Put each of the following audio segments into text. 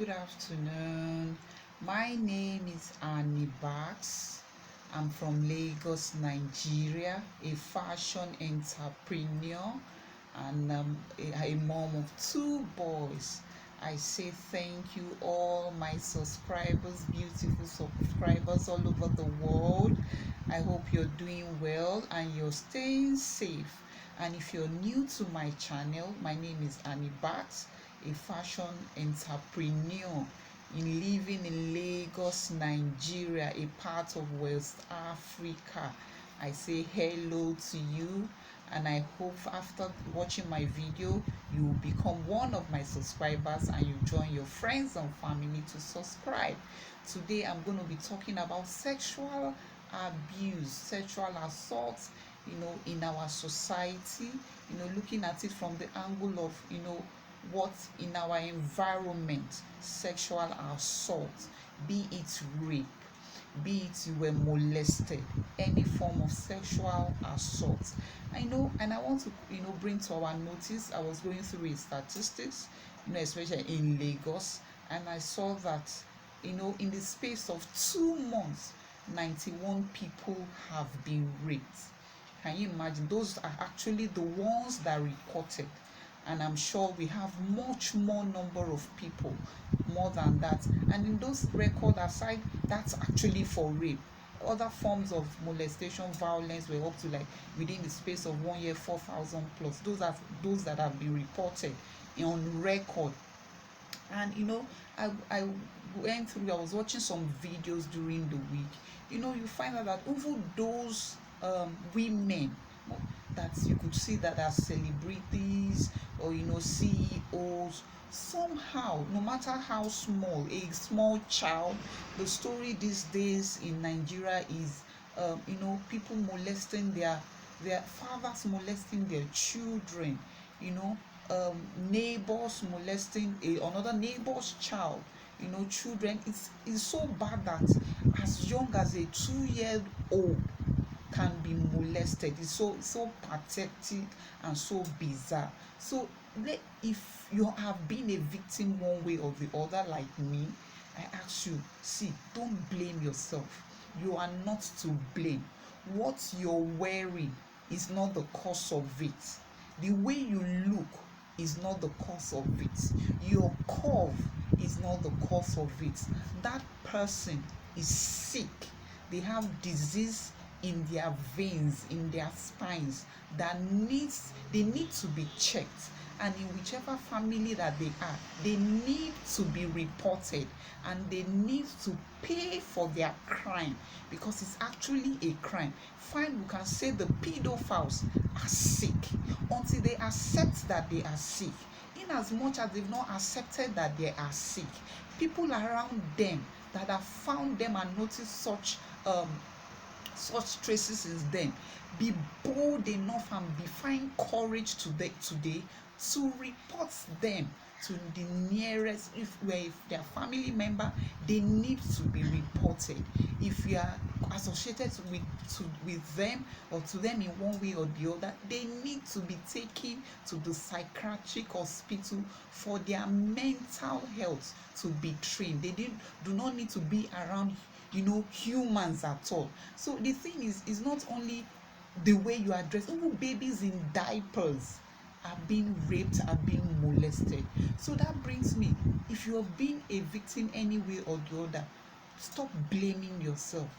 good afternoon. My name is Annie Bax. I'm from Lagos, Nigeria, a fashion entrepreneur and a mom of two boys. I say thank you, all my subscribers, beautiful subscribers all over the world. I hope you're doing well and you're staying safe. And if you're new to my channel, my name is Annie Bax, a fashion entrepreneur living in Lagos, Nigeria, a part of West Africa. I say hello to you, and I hope after watching my video you will become one of my subscribers and you join your friends and family to subscribe. Today I'm going to be talking about sexual abuse, sexual assault, in our society, looking at it from the angle of, what in our environment, sexual assault, be it rape, be it you were molested, any form of sexual assault. I know, and I want to, bring to our notice, I was going through a statistics, especially in Lagos, and I saw that, in the space of 2 months, 91 people have been raped. Can you imagine? Those are actually the ones that reported, and I'm sure we have much more number of people more than that. And in those record aside, that's actually for rape. Other forms of molestation, violence were up to, like, within the space of 1 year, 4,000 plus. Those that have been reported on record. And I went through, I was watching some videos during the week. You find out that even those women that you could see that are celebrities or CEOs, somehow, no matter how small, a small child, the story these days in Nigeria is people molesting their fathers, molesting their children, you know neighbors molesting another neighbor's child, children. It's so bad that as young as a 2 year old can be molested. It's so pathetic and so bizarre. So if you have been a victim one way or the other like me, I ask you, see, don't blame yourself. You are not to blame. What you're wearing is not the cause of it. The way you look is not the cause of it. Your curve is not the cause of it. That person is sick. They have disease in their veins, in their spines, that they need to be checked. And in whichever family that they are, they need to be reported, and they need to pay for their crime, because it's actually a crime. Fine, we can say the pedophiles are sick until they accept that they are sick. In as much as they've not accepted that they are sick, people around them that have found them and noticed such traces in them, be bold enough and be find courage today to report them to the nearest. If their family member, they need to be reported. If you are associated with them or to them in one way or the other, they need to be taken to the psychiatric hospital for their mental health to be trained. They do not need to be around humans at all. So the thing is not only the way you are dressed. Even babies in diapers are being raped, are being molested. So that brings me, if you have been a victim any way or the other, stop blaming yourself.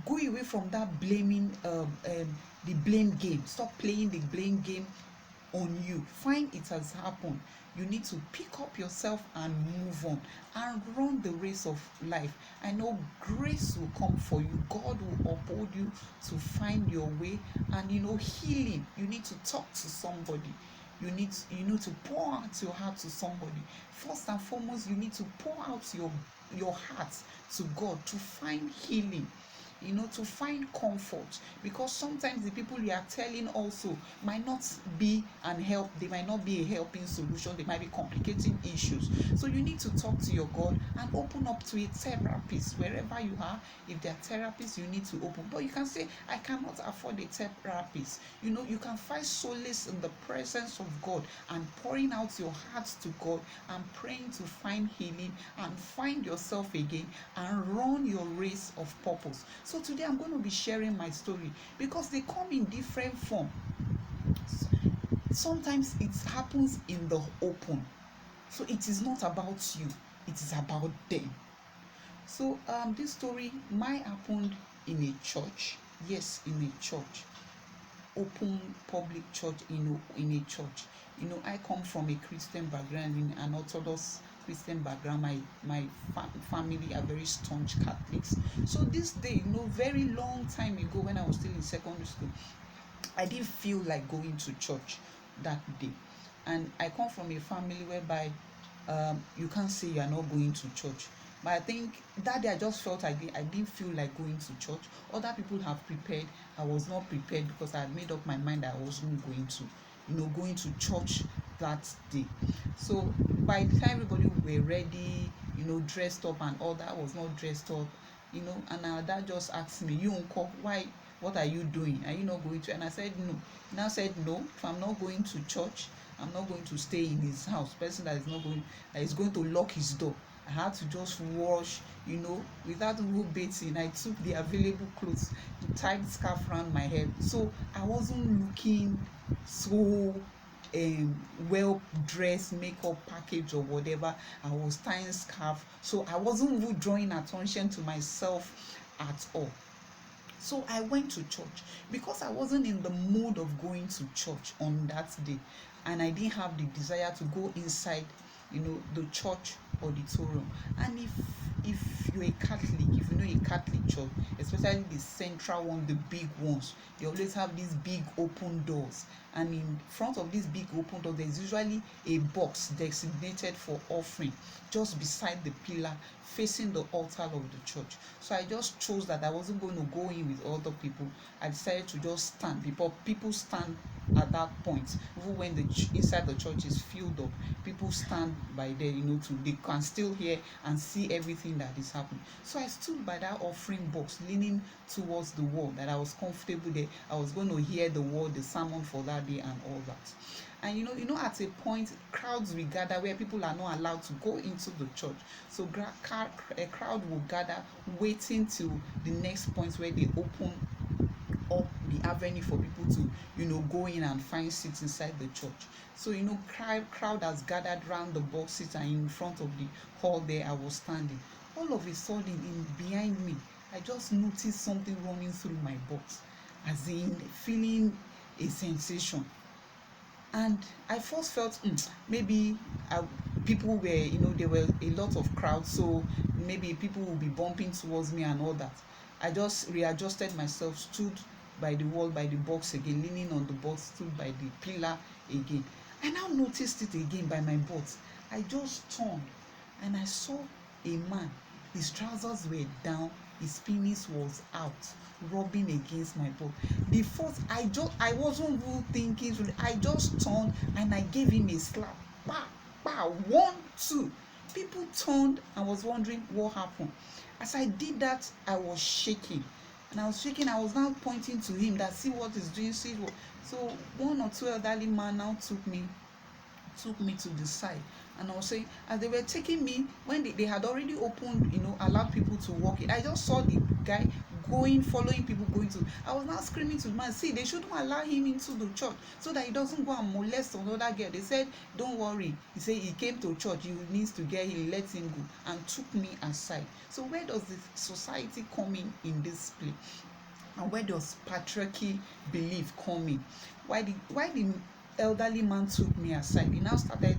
Go away from that blaming, the blame game. Stop playing the blame game on you. Fine, it has happened. You need to pick up yourself and move on and run the race of life. I know grace will come for you. God will uphold you to find your way. And healing, you need to talk to somebody. You need to pour out your heart to somebody. First and foremost, you need to pour out your heart to God to find healing. to find comfort, because sometimes the people you are telling also might not be an help, they might not be a helping solution, they might be complicating issues. So you need to talk to your God and open up to a therapist wherever you are. If there are therapists, you need to open, but you can say, I cannot afford a therapist. You can find solace in the presence of God and pouring out your heart to God and praying to find healing and find yourself again and run your race of purpose. So today I'm going to be sharing my story because they come in different form. Sometimes it happens in the open, so it is not about you, it is about them. So this story might happened in a church. Yes, in a church, open public church, in a church. I come from a Christian background, in an Orthodox Christian background. My family are very staunch Catholics. So this day, very long time ago, when I was still in secondary school, I didn't feel like going to church that day. And I come from a family whereby you can't say you are not going to church. But I think that day I just felt I didn't feel like going to church. Other people have prepared. I was not prepared because I had made up my mind that I wasn't going to church that day. So by the time everybody were ready, dressed up and all that, I was not dressed up, and our dad just asked me, you uncle, why, what are you doing? Are you not going to? And I said no. Now said no, if I'm not going to church, I'm not going to stay in his house. Person that is going to lock his door. I had to just wash, without even bathing. I took the available clothes, to tie the scarf around my head. So I wasn't looking so well dressed, makeup package or whatever. I was tying scarf, so I wasn't even drawing attention to myself at all. So I went to church because I wasn't in the mood of going to church on that day, and I didn't have the desire to go inside, the church auditorium. And if you're a Catholic, if you know a Catholic church, especially the central one, the big ones, they always have these big open doors. And in front of this big open door, there's usually a box designated for offering just beside the pillar facing the altar of the church. So I just chose that I wasn't going to go in with other people. I decided to just stand, because people stand at that point. Even when the inside the church is filled up, people stand by there, they can still hear and see everything that is happening. So I stood by that offering box, leaning towards the wall, that I was comfortable there. I was going to hear the word, the sermon for that day and all that. And at a point, crowds will gather where people are not allowed to go into the church. So a crowd will gather, waiting till the next point where they open up the avenue for people to go in and find seats inside the church. So crowd has gathered around the boxes, and in front of the hall there I was standing. All of a sudden, behind me, I just noticed something running through my butt, as in feeling a sensation. And I first felt maybe people were, there were a lot of crowds, so maybe people will be bumping towards me and all that. I just readjusted myself, stood by the wall, by the box again, leaning on the box, stood by the pillar again. I now noticed it again by my butt. I just turned and I saw a man. His trousers were down, his penis was out, rubbing against my butt. The first, I wasn't even thinking, I just turned and I gave him a slap. Bah, bah, 1, 2. People turned and was wondering what happened. As I did that, I was shaking. And I was shaking. I was now pointing to him, that see what he's doing, see what. So one or two elderly men now took me to the side, and I was saying, as they were taking me, when they had already opened, allowed people to walk in, I just saw the guy following people going to. I was now screaming to the man, see, they shouldn't allow him into the church so that he doesn't go and molest another girl. They said, don't worry, he said he came to church, he needs to get healed, let him go, and took me aside. So where does the society come in this place? And where does patriarchy belief come in? Why the elderly man took me aside? He now started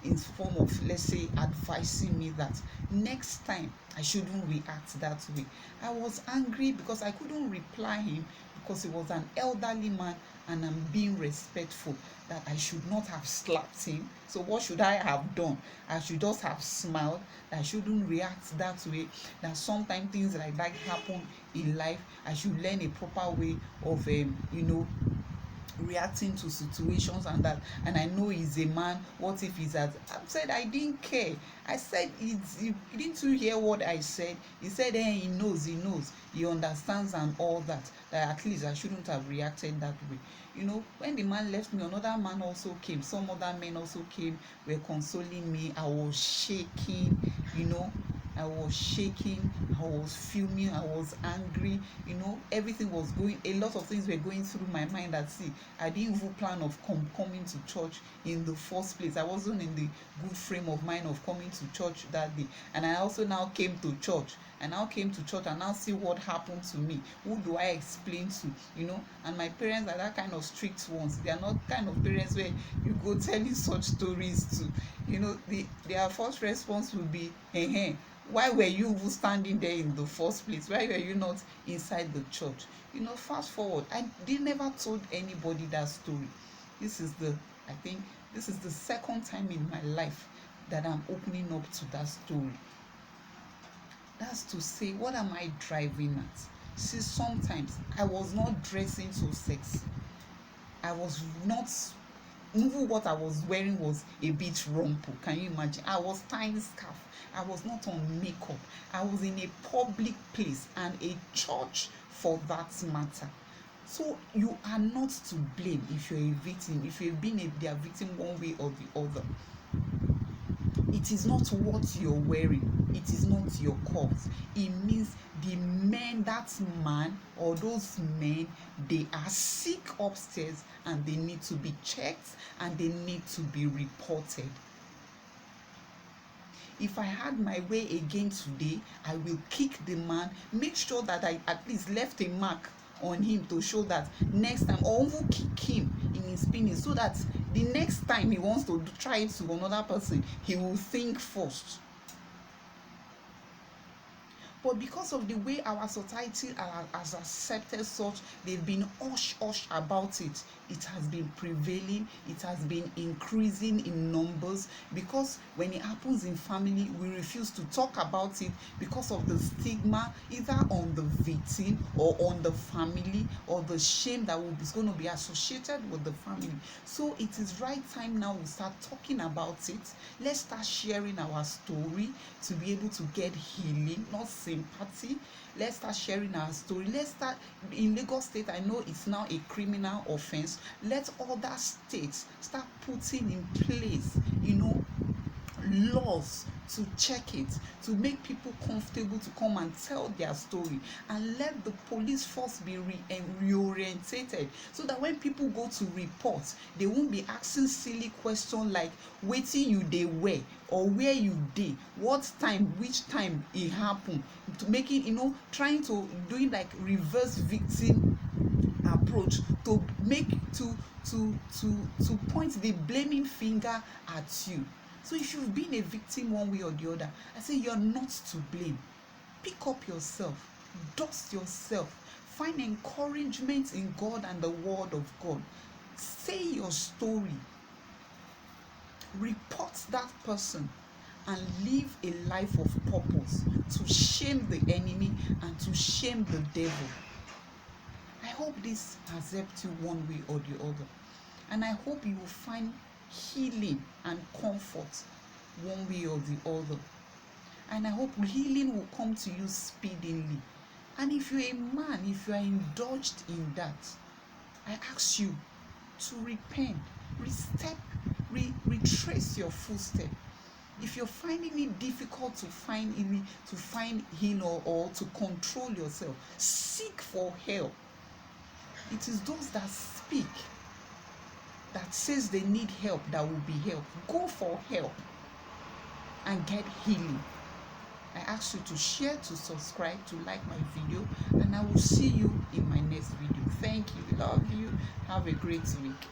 in form of, let's say, advising me that next time I shouldn't react that way. I was angry because I couldn't reply him, because he was an elderly man and I'm being respectful, that I should not have slapped him. So what should I have done? I should just have smiled. I shouldn't react that way. That sometimes things like that happen in life. I should learn a proper way of reacting to situations and that. And I know he's a man. What if he's at? I said I didn't care. I said didn't you hear what I said? He said he knows, he understands and all that. That at least I shouldn't have reacted that way. When the man left me, another man also came. Some other men also came, were consoling me. I was shaking, I was shaking, I was fuming, I was angry, everything was going, a lot of things were going through my mind. That see, I didn't even plan of coming to church in the first place. I wasn't in the good frame of mind of coming to church that day. And I also now came to church. And now see what happened to me. Who do I explain to? And my parents are that kind of strict ones. They are not kind of parents where you go telling such stories to. Their first response will be, hey, why were you even standing there in the first place? Why were you not inside the church? Fast forward, they never told anybody that story. I think this is the second time in my life that I'm opening up to that story. That's to say, what am I driving at? See, sometimes I was not dressing so sexy. I was not, even what I was wearing was a bit rumple. Can you imagine? I was tying scarf. I was not on makeup. I was in a public place, and a church for that matter. So you are not to blame if you're a victim, if you've been their victim one way or the other. It is not what you're wearing. It is not your cause. It means the men, that man or those men, they are sick upstairs and they need to be checked and they need to be reported. If I had my way again today, I will kick the man, make sure that I at least left a mark on him to show that next time, or even kick him in his penis, so that the next time he wants to try it to another person, he will think first. But because of the way our society has accepted such, they've been hush about it. It has been prevailing. It has been increasing in numbers, because when it happens in family, we refuse to talk about it because of the stigma, either on the victim or on the family, or the shame that is going to be associated with the family. So it is right time now we start talking about it. Let's start sharing our story to be able to get healing, not sympathy. Let's start sharing our story. Let's start in Lagos State. I know it's now a criminal offense. Let other states start putting in place, laws to check it, to make people comfortable to come and tell their story, and let the police force be reorientated, so that when people go to report, they won't be asking silly questions like wetin you dey wear, or where you dey, what time, which time it happened, to making trying to doing like reverse victim approach, to make to point the blaming finger at you. So if you've been a victim one way or the other, I say you're not to blame. Pick up yourself, dust yourself, find encouragement in God and the word of God. Say your story, report that person, and live a life of purpose to shame the enemy and to shame the devil. I hope this has helped you one way or the other, and I hope you will find healing and comfort one way or the other, and I hope healing will come to you speedily. And if you're a man, if you are indulged in that, I ask you to repent, retrace your footstep. If you're finding it difficult to find healing or to control yourself, seek for help. It is those that speak, that says they need help, that will be helped. Go for help and get healing. I ask you to share, to subscribe, to like my video, and I will see you in my next video. Thank you. Love you. Have a great week.